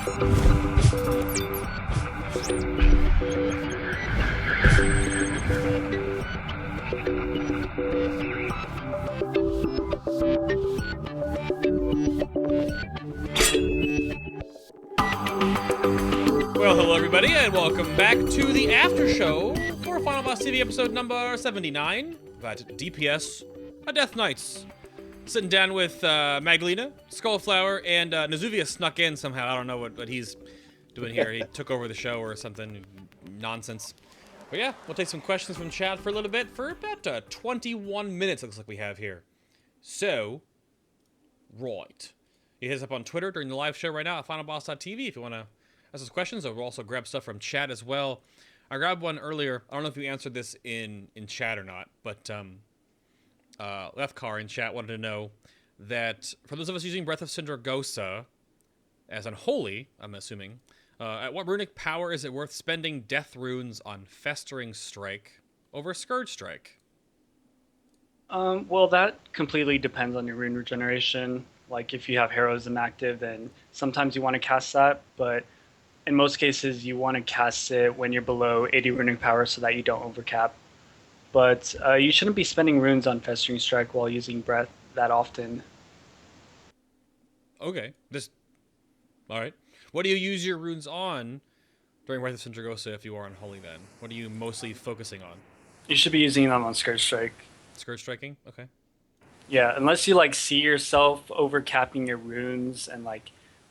Well, hello everybody, and welcome back to the after show for FinalBossTV episode number 79 at DPS Death Knights. Sitting down with Magdalena, SkullFlower, and Nazuvious snuck in somehow. I don't know what he's doing here. He took over the show or something nonsense. But yeah, we'll take some questions from chat for a little bit for about 21 minutes, looks like we have here. So, right. You hit us up on Twitter during the live show right now at FinalBossTV if you want to ask us questions, or we'll also grab stuff from chat as well. I grabbed one earlier. I don't know if you answered this in chat or not, but Lefkar in chat wanted to know that for those of us using Breath of Sindragosa as Unholy, I'm assuming, at what runic power is it worth spending death runes on Festering Strike over Scourge Strike? Well, that completely depends on your rune regeneration. Like, if you have Heroism active, then sometimes you want to cast that, but in most cases, you want to cast it when you're below 80 runic power so that you don't overcap. But you shouldn't be spending runes on Festering Strike while using Breath that often. Okay. Alright. What do you use your runes on during Breath of Sindragosa if you are Unholy then? What are you mostly focusing on? You should be using them on Scourge Strike. Scourge Striking? Okay. Yeah, unless you see yourself overcapping your runes and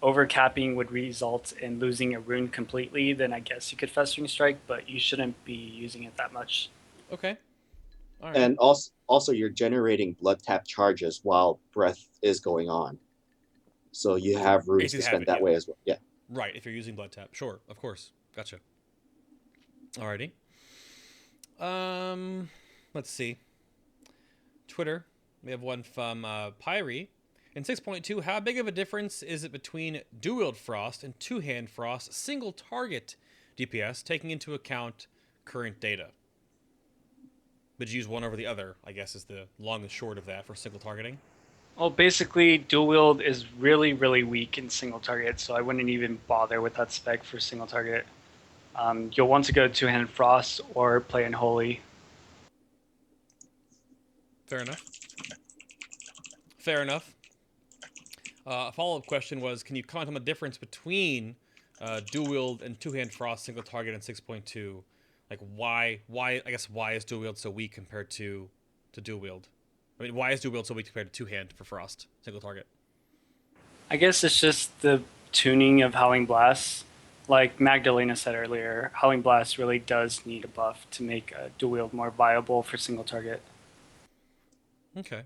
overcapping would result in losing a rune completely, then I guess you could Festering Strike, but you shouldn't be using it that much. Okay. All right. And also you're generating blood tap charges while breath is going on. So you have runes to spend that way as well. Yeah. Right, if you're using blood tap. Sure, of course. Gotcha. Alrighty. Let's see. Twitter. We have one from Pyrie. In 6.2, how big of a difference is it between dual-wield Frost and two-hand Frost single-target DPS, taking into account current data? Would you use one over the other, I guess, is the long and short of that for single targeting? Well, basically, dual-wield is really, really weak in single target, so I wouldn't even bother with that spec for single target. You'll want to go two-hand Frost or play Unholy. Fair enough. Fair enough. A follow-up question was, can you comment on the difference between dual-wield and two-hand Frost single target in 6.2? Like, why is dual-wield so weak compared to dual-wield? I mean, why is dual-wield so weak compared to two-hand for Frost single target? I guess it's just the tuning of Howling Blast. Like Magdalena said earlier, Howling Blast really does need a buff to make dual-wield more viable for single target. Okay.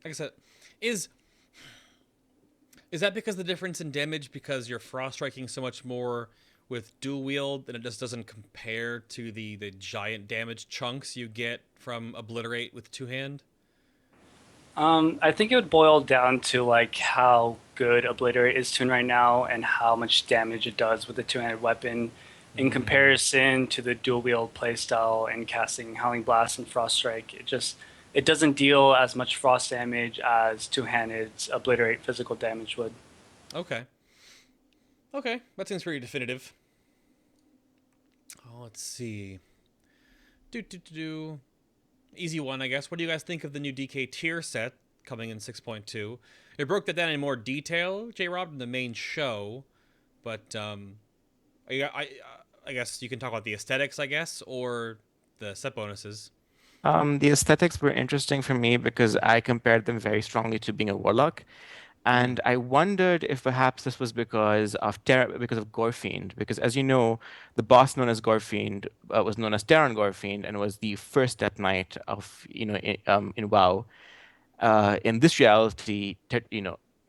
Like I said, is that because the difference in damage because you're frost striking so much more with dual wield and it just doesn't compare to the giant damage chunks you get from Obliterate with two hand? I think it would boil down to how good Obliterate is tuned right now and how much damage it does with the two-handed weapon in comparison to the dual wield playstyle and casting Howling Blast and Frost Strike. It doesn't deal as much frost damage as two-handed Obliterate physical damage would. Okay. Okay, that seems pretty definitive. Oh, let's see. Easy one, I guess. What do you guys think of the new DK tier set coming in 6.2? It broke that down in more detail, J-Rob, in the main show, but I guess you can talk about the aesthetics, I guess, or the set bonuses. The aesthetics were interesting for me because I compared them very strongly to being a warlock. And I wondered if perhaps this was because of Gorefiend, because as you know, the boss known as Gorefiend was known as Terran Gorefiend and was the first Death Knight of in WoW. In this reality,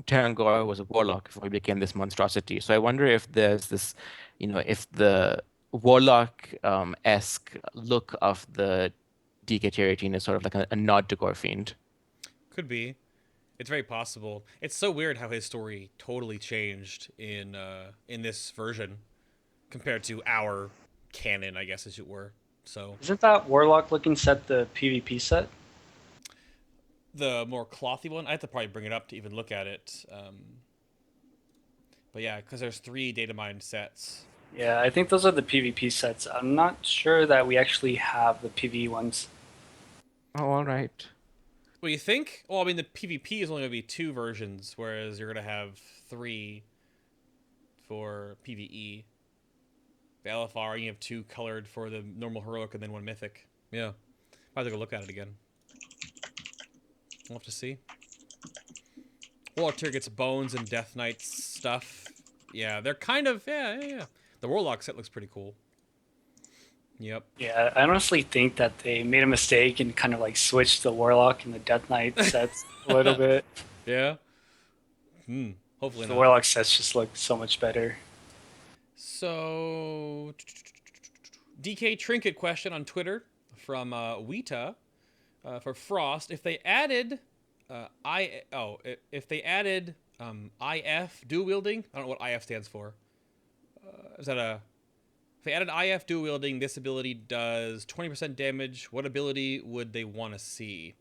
Terran Gore was a warlock before he became this monstrosity. So I wonder if there's this, if the warlock-esque look of the DK tier 18 is sort of like a nod to Gorefiend. Could be. It's very possible. It's so weird how his story totally changed in this version compared to our canon, I guess, as it were. So isn't that warlock looking set the PvP set? The more clothy one? I have to probably bring it up to even look at it. But yeah, because there's 3 data mine sets. Yeah, I think those are the PvP sets. I'm not sure that we actually have the PvE ones. Oh, all right. Well, you think? Well, I mean, the PvP is only going to be 2 versions, whereas you're going to have 3 for PvE. The LFR, you have 2 colored for the normal heroic and then 1 mythic. Yeah. I'll have to go look at it again. We'll have to see. Warlock tier gets bones and Death Knight stuff. Yeah, they're kind of, yeah. The Warlock set looks pretty cool. Yep. Yeah, I honestly think that they made a mistake and kind of like switched the Warlock and the Death Knight sets a little bit. Yeah? Hopefully The not. Warlock sets just look so much better. So, DK Trinket question on Twitter from Weta for Frost. If they added if they added IF dual wielding, I don't know what IF stands for. Is that a? If they added IF dual wielding, this ability does 20% damage. What ability would they want to see?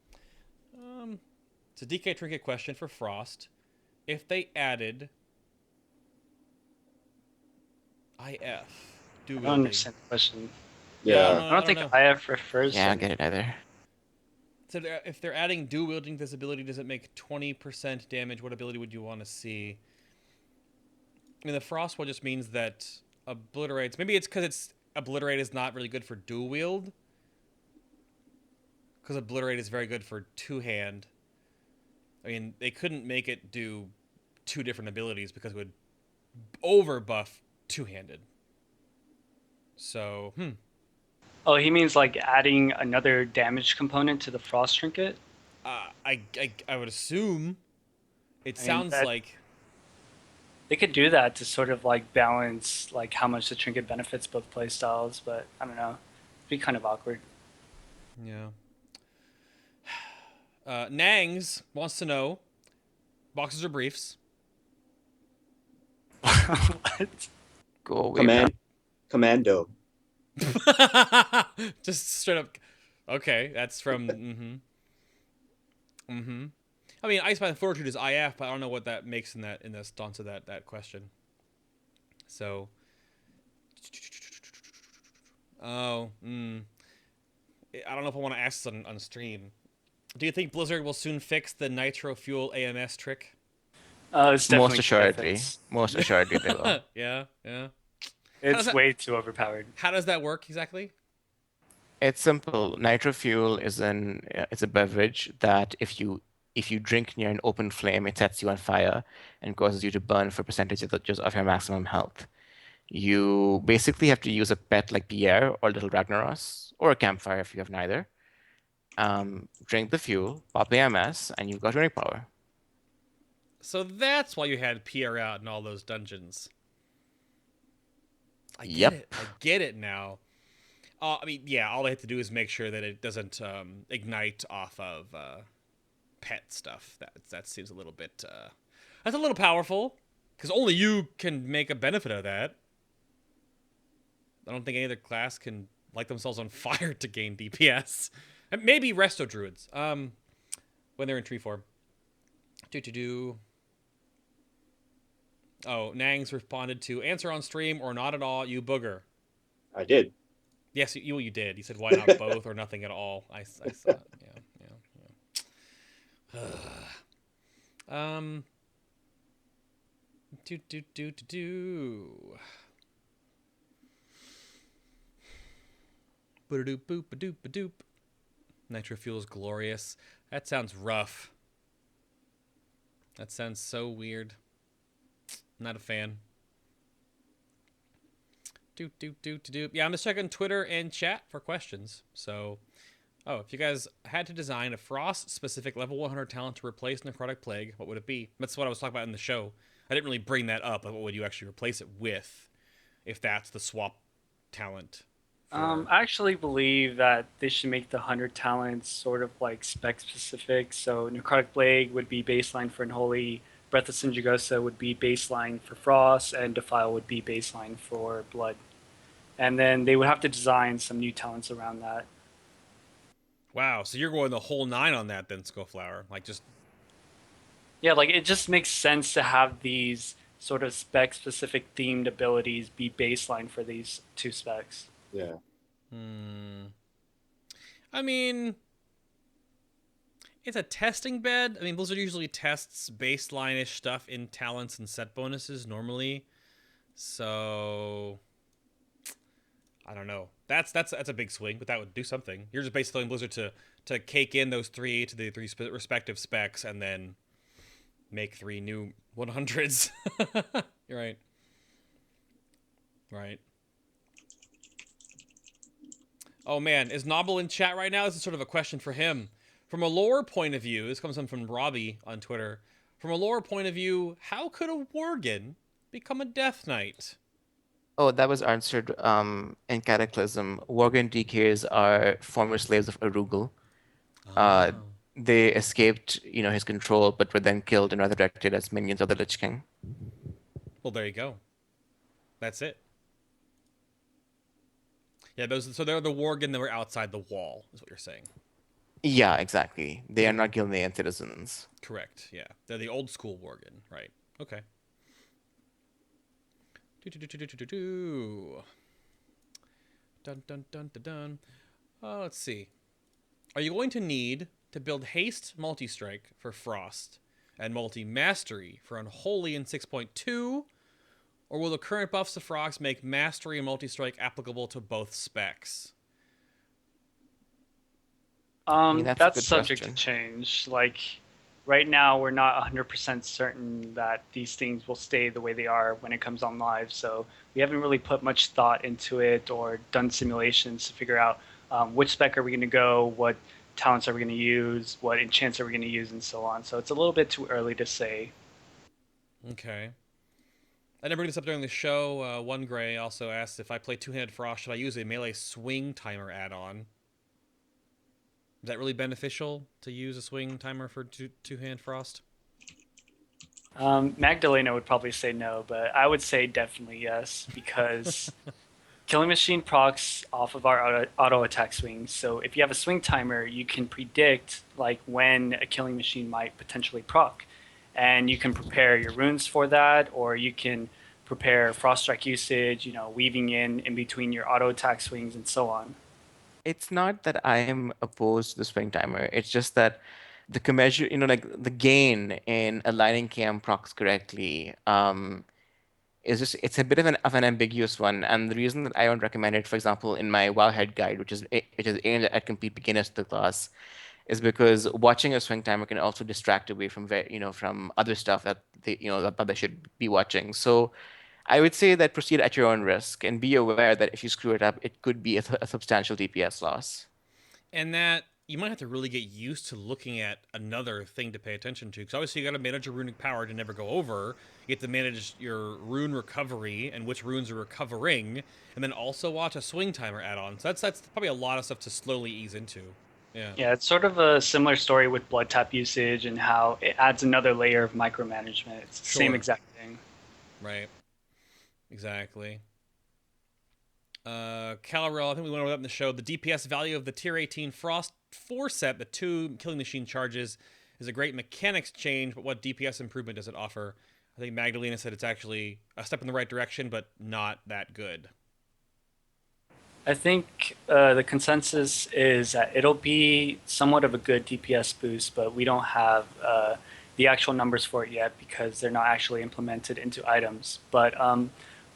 It's a DK Trinket question for Frost. If they added IF dual I don't wielding. understand the question. Yeah. I don't think IF refers. Yeah, I don't get it either. So if they're adding dual wielding this ability, does it make 20% damage? What ability would you want to see? I mean, the Frost one just means that obliterates. Maybe it's because it's obliterate is not really good for dual wield. Because obliterate is very good for 2-hand. I mean, they couldn't make it do 2 different abilities because it would overbuff 2-handed. So, Oh, he means like adding another damage component to the Frost Trinket? I would assume. It sounds like they could do that to sort of like balance like how much the trinket benefits both playstyles, but I don't know. It'd be kind of awkward. Yeah. Nangs wants to know, boxes or briefs? What? Go away. Commando. Just straight up. Okay, that's from. I mean, Ice by Fortitude is IF, but I don't know what that makes in the stance of that question. So. Oh. I don't know if I want to ask this on stream. Do you think Blizzard will soon fix the Nitrofuel AMS trick? It's definitely Most assuredly. benefits. Most assuredly they will. Yeah. It's way too overpowered. How does that work exactly? It's simple. Nitrofuel is it's a beverage that if you drink near an open flame, it sets you on fire and causes you to burn for percentages of your maximum health. You basically have to use a pet like Pierre or Little Ragnaros, or a campfire if you have neither. Drink the fuel, pop the AMS, and you've got runic power. So that's why you had Pierre out in all those dungeons. I get it now. I mean, yeah, all they have to do is make sure that it doesn't ignite off of pet stuff. That seems a little bit... that's a little powerful, because only you can make a benefit of that. I don't think any other class can light themselves on fire to gain DPS. And maybe Resto Druids, when they're in tree form. Oh, Nangs responded to, answer on stream or not at all, you booger. I did. Yes, you did. You said, why not both or nothing at all? I saw it. Yeah. Ba-doop-boop-ba-doop-ba-doop. Nitrofuel is glorious. That sounds rough. That sounds so weird. Not a fan. Yeah, I'm just checking Twitter and chat for questions. So, if you guys had to design a Frost-specific level 100 talent to replace Necrotic Plague, what would it be? That's what I was talking about in the show. I didn't really bring that up, but what would you actually replace it with, if that's the swap talent? I actually believe that they should make the 100 talents sort of like spec-specific. So Necrotic Plague would be baseline for Unholy, Breath of Sinjagosa would be baseline for Frost, and Defile would be baseline for Blood. And then they would have to design some new talents around that. Wow, so you're going the whole 9 on that then, SkullFlower. Like, just... Yeah, like, it just makes sense to have these sort of spec-specific themed abilities be baseline for these two specs. Yeah. I mean, it's a testing bed. I mean, Blizzard usually tests baseline-ish stuff in talents and set bonuses normally. So I don't know. That's a big swing, but that would do something. You're just basically telling Blizzard to cake in those three to the three respective specs and then make 3 new 100s. You're right. Right. Oh man, is Nobble in chat right now? This is sort of a question for him. From a lore point of view, this comes in from Robbie on Twitter. From a lore point of view, how could a Worgen become a Death Knight? Oh, that was answered in Cataclysm. Worgen DKs are former slaves of Arugel. They escaped, his control, but were then killed and resurrected as minions of the Lich King. Well, there you go. That's it. Yeah, so they're the Worgen that were outside the wall, is what you're saying. Yeah, exactly. They are not Gilnean citizens. Correct, yeah. They're the old school Worgen, right. Okay. Dun dun dun dun dun. Let's see. Are you going to need to build Haste Multi-Strike for Frost and Multi-Mastery for Unholy in 6.2? Or will the current buffs to Frost make Mastery and Multi-Strike applicable to both specs? That's subject to change. Like, right now, we're not 100% certain that these things will stay the way they are when it comes on live. So we haven't really put much thought into it or done simulations to figure out which spec are we going to go, what talents are we going to use, what enchants are we going to use, and so on. So it's a little bit too early to say. Okay. I never bring this up during the show. One Gray also asked if I play Two-Handed Frost, should I use a melee swing timer add-on? Is that really beneficial to use a swing timer for two-hand Frost? Magdalena would probably say no, but I would say definitely yes, because Killing Machine procs off of our auto attack swings. So if you have a swing timer, you can predict like when a Killing Machine might potentially proc, and you can prepare your runes for that, or you can prepare Frost Strike usage, weaving in between your auto attack swings and so on. It's not that I am opposed to the swing timer. It's just that the commensurate, like the gain in aligning KM procs correctly, it's a bit of an ambiguous one. And the reason that I don't recommend it, for example, in my Wowhead guide, which is aimed at complete beginners to the class, is because watching a swing timer can also distract away from from other stuff that they should be watching. So I would say that proceed at your own risk and be aware that if you screw it up, it could be a substantial DPS loss. And that you might have to really get used to looking at another thing to pay attention to. Because obviously you got to manage your runic power to never go over. You have to manage your rune recovery and which runes are recovering. And then also watch a swing timer add-on. So that's probably a lot of stuff to slowly ease into. Yeah, it's sort of a similar story with blood tap usage and how it adds another layer of micromanagement. It's the same exact thing. Right. Exactly. Calrel, I think we went over that in the show. The DPS value of the Tier 18 Frost 4 set, the 2 Killing Machine charges, is a great mechanics change, but what DPS improvement does it offer? I think Magdalena said it's actually a step in the right direction, but not that good. I think the consensus is that it'll be somewhat of a good DPS boost, but we don't have the actual numbers for it yet because they're not actually implemented into items. But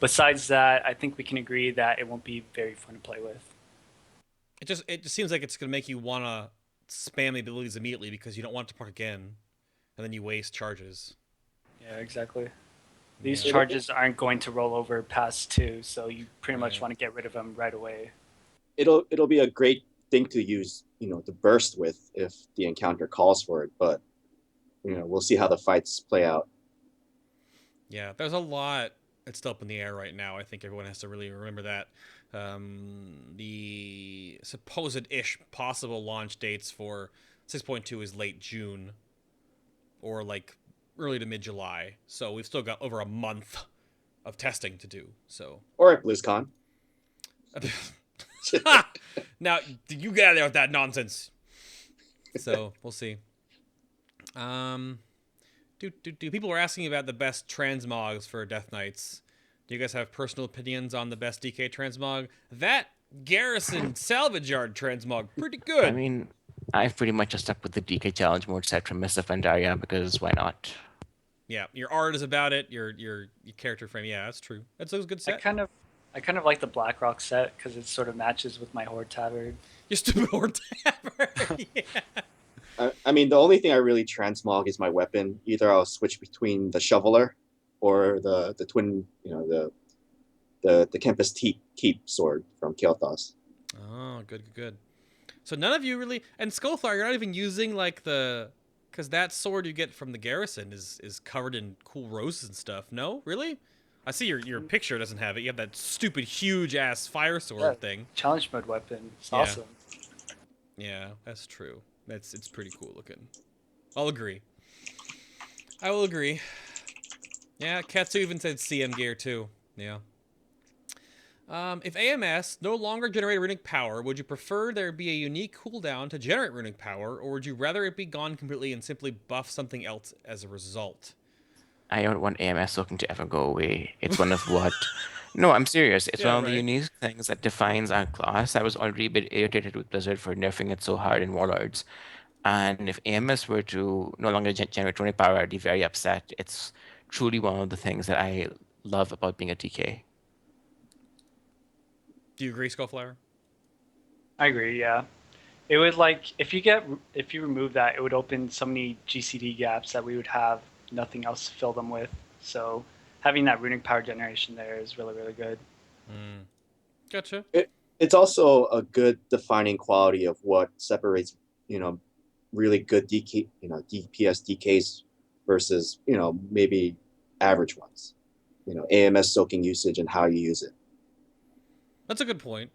besides that, I think we can agree that it won't be very fun to play with. It just seems like it's going to make you want to spam the abilities immediately because you don't want it to proc again, and then you waste charges. Yeah, exactly. These charges aren't going to roll over past 2, so you pretty much want to get rid of them right away. It'll be a great thing to use, to burst with if the encounter calls for it, but we'll see how the fights play out. Yeah, there's a lot that's still up in the air right now. I think everyone has to really remember that. The supposed-ish possible launch dates for 6.2 is late June or like early to mid-July. So we've still got over a month of testing to do. So or at BlizzCon. Now, you get out of there with that nonsense. So we'll see. People were asking about the best transmogs for Death Knights. Do you guys have personal opinions on the best DK transmog? That Garrison Salvage Yard transmog, pretty good. I mean, I've pretty much just stuck with the DK challenge mode set from Mists of Pandaria because why not? Yeah, your art is about it. Your character frame. Yeah, that's true. That's a good set. I kind of like the Blackrock set because it sort of matches with my Horde Tabard. Your stupid Horde Tabard. Yeah. I mean, the only thing I really transmog is my weapon. Either I'll switch between the Shoveler or the twin, the Kempis Keep sword from Kael'thas. Oh, good. So none of you really, and SkullFlower, you're not even using like because that sword you get from the Garrison is covered in cool roses and stuff. No, really? I see your picture doesn't have it. You have that stupid huge ass fire sword thing. Challenge mode weapon. It's awesome. Yeah, that's true. It's pretty cool looking. I'll agree. I will agree. Yeah, Ketsu even said CM gear too. Yeah. If AMS no longer generated runic power, would you prefer there be a unique cooldown to generate runic power, or would you rather it be gone completely and simply buff something else as a result? I don't want AMS soaking to ever go away. It's one of what... No, I'm serious. It's one of the unique things that defines our class. I was already a bit irritated with Blizzard for nerfing it so hard in Warlords. And if AMS were to no longer generate runic power, I'd be very upset. It's truly one of the things that I love about being a DK. Do you agree, SkullFlower? I agree, yeah. It would if you remove that, it would open so many GCD gaps that we would have nothing else to fill them with. So having that runic power generation there is really, really good. Gotcha. It's also a good defining quality of what separates, really good DK, DPS DKs versus, maybe average ones. AMS soaking usage and how you use it. That's a good point.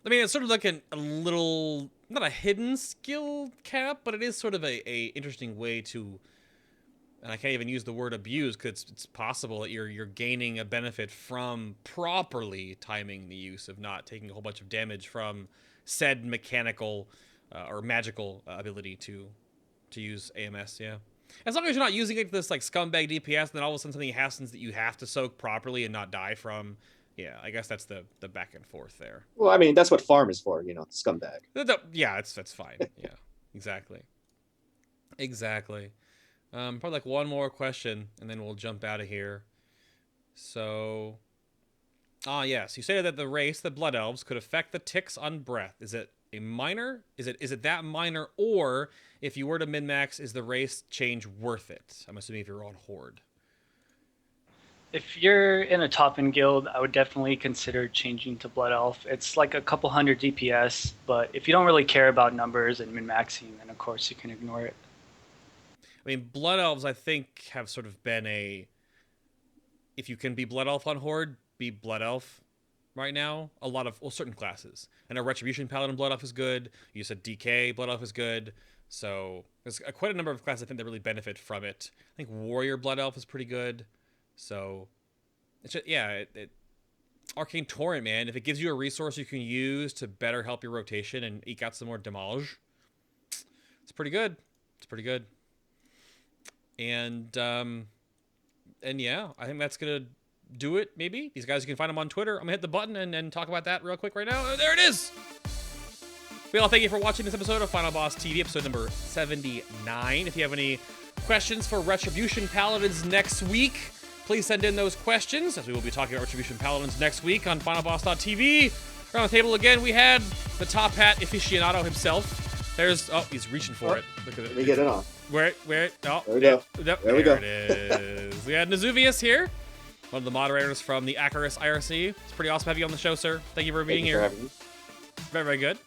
I mean, it's sort of like a little, not a hidden skill cap, but it is sort of a interesting way to, and I can't even use the word abuse because it's possible that you're gaining a benefit from properly timing the use of not taking a whole bunch of damage from said mechanical or magical ability to use AMS. Yeah, as long as you're not using it this like scumbag DPS, and then all of a sudden something happens that you have to soak properly and not die from. Yeah, I guess that's the back and forth there. Well, I mean, that's what farm is for, scumbag. Yeah, that's fine. Yeah, exactly. Probably like one more question, and then we'll jump out of here. So, yes, you stated that the race, the Blood Elves, could affect the ticks on breath. Is it a minor? Is it that minor, or if you were to min-max, is the race change worth it? I'm assuming if you're on Horde. If you're in a top-end guild, I would definitely consider changing to Blood Elf. It's like a couple hundred DPS, but if you don't really care about numbers and min-maxing, then of course you can ignore it. I mean, Blood Elves, I think, have sort of been if you can be Blood Elf on Horde, be Blood Elf right now. A lot of, certain classes. I know Retribution Paladin Blood Elf is good. You said DK Blood Elf is good. So there's quite a number of classes I think that really benefit from it. I think Warrior Blood Elf is pretty good. So, it's just, Arcane Torrent, man. If it gives you a resource you can use to better help your rotation and eke out some more damage, it's pretty good. And yeah, I think that's gonna do it. Maybe these guys, you can find them on Twitter. I'm gonna hit the button and talk about that real quick right now. There it is. Well, thank you for watching this episode of Final Boss TV, episode number 79. If you have any questions for Retribution Paladins next week, please send in those questions, as we will be talking about Retribution Paladins next week on FinalBossTV. Around the table again, we had the top hat aficionado himself. He's reaching for it. Look at it. Let me get it on. Where? Oh, there we go. There we go. It is. We had Nazuvious here, one of the moderators from the Acherus IRC. It's pretty awesome to have you on the show, sir. Thank you for being here. Thank you for having me. Very, very good.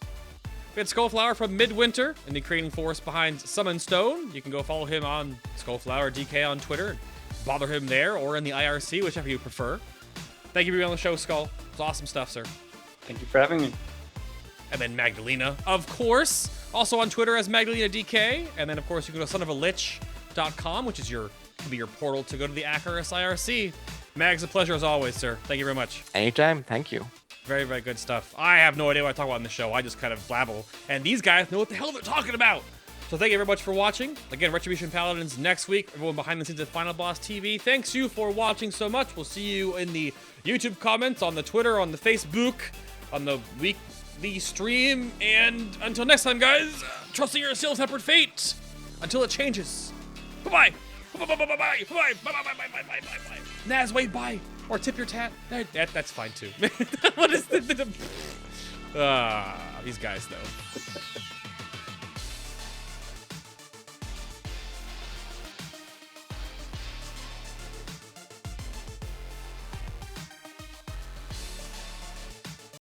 We had SkullFlower from Midwinter and the creating force behind SummonStone. You can go follow him on SkullFlower DK on Twitter. Bother him there or in the IRC, whichever you prefer. Thank you for being on the show, Skull. It's awesome stuff, sir. Thank you for having me. And then Magdalena, of course. Also on Twitter as Magdalena DK. And then, of course, you can go to sonofalich.com, which is can be your portal to go to the Acherus IRC. Mag's, a pleasure as always, sir. Thank you very much. Anytime. Thank you. Very, very good stuff. I have no idea what I talk about on the show. I just kind of blabble. And these guys know what the hell they're talking about. So thank you very much for watching. Again, Retribution Paladins next week. Everyone behind the scenes at Final Boss TV. Thanks you for watching so much. We'll see you in the YouTube comments, on the Twitter, on the Facebook, on the weekly stream. And until next time, guys, trust in your still-tempered fate until it changes. Bye-bye. Bye-bye. Bye-bye. Bye-bye. Bye-bye. Naz, wave bye. Or tip your tat. That's fine, too. What is the... these guys, though.